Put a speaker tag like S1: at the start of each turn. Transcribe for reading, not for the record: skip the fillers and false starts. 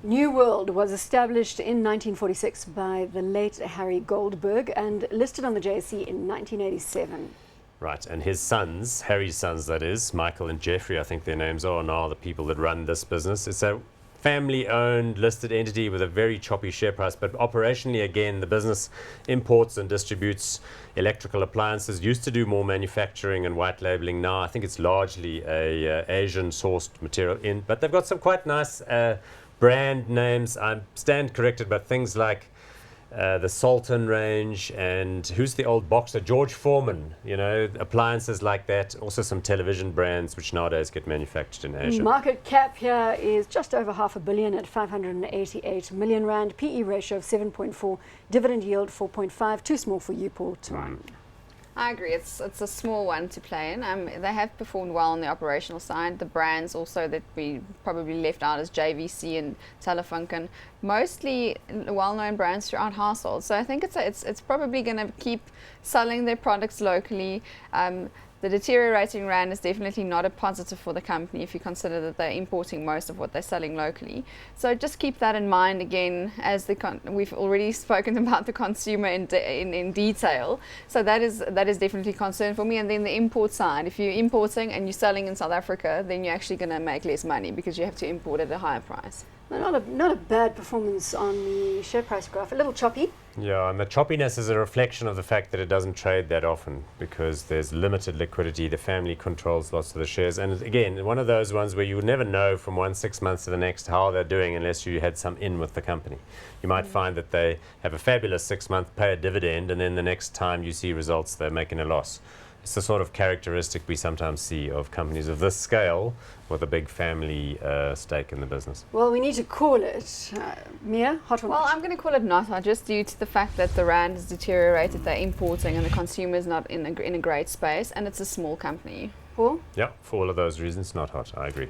S1: New World was established in 1946 by the late Harry Goldberg and listed on the JSE in 1987.
S2: Right, and his sons, Harry's sons that is, Michael and Jeffrey, I think their names are now the people that run this business. It's a family-owned listed entity with a very choppy share price, but operationally, again, the business imports and distributes electrical appliances. Used to do more manufacturing and white labeling. Now I think it's largely a Asian-sourced material in, but they've got some quite nice brand names. I stand corrected, but things like the Sultan range, and who's the old boxer, George Foreman, you know, appliances like that. Also some television brands which nowadays get manufactured in Asia.
S1: Market cap here is just over $500 million at 588 million rand. PE ratio of 7.4, dividend yield 4.5. Too small for you, Paul.
S3: I agree. It's a small one to play in. They have performed well on the operational side. The brands also that we probably left out is JVC and Telefunken, mostly well-known brands throughout households. So I think it's probably going to keep selling their products locally. The deteriorating rand is definitely not a positive for the company if you consider that they're importing most of what they're selling locally. So just keep that in mind again, as we've already spoken about the consumer in detail. So that is definitely a concern for me. And then the import side, if you're importing and you're selling in South Africa, then you're actually going to make less money because you have to import at a higher price.
S1: Not a bad performance on the share price graph. A little choppy.
S2: Yeah, and the choppiness is a reflection of the fact that it doesn't trade that often because there's limited liquidity. The family controls lots of the shares. And again, one of those ones where you would never know from 6 months to the next how they're doing unless you had some in with the company. You might find that they have a fabulous 6 month, pay a dividend, and then the next time you see results, they're making a loss. It's the sort of characteristic we sometimes see of companies of this scale with a big family stake in the business.
S1: Well, we need to call it, Mia, hot or not?
S3: Well, I'm going to call it not hot, just due to the fact that the rand has deteriorated, they're importing, and the consumer is not in a great space, and it's a small company.
S1: Paul?
S2: Yeah, for all of those reasons, not hot. I agree.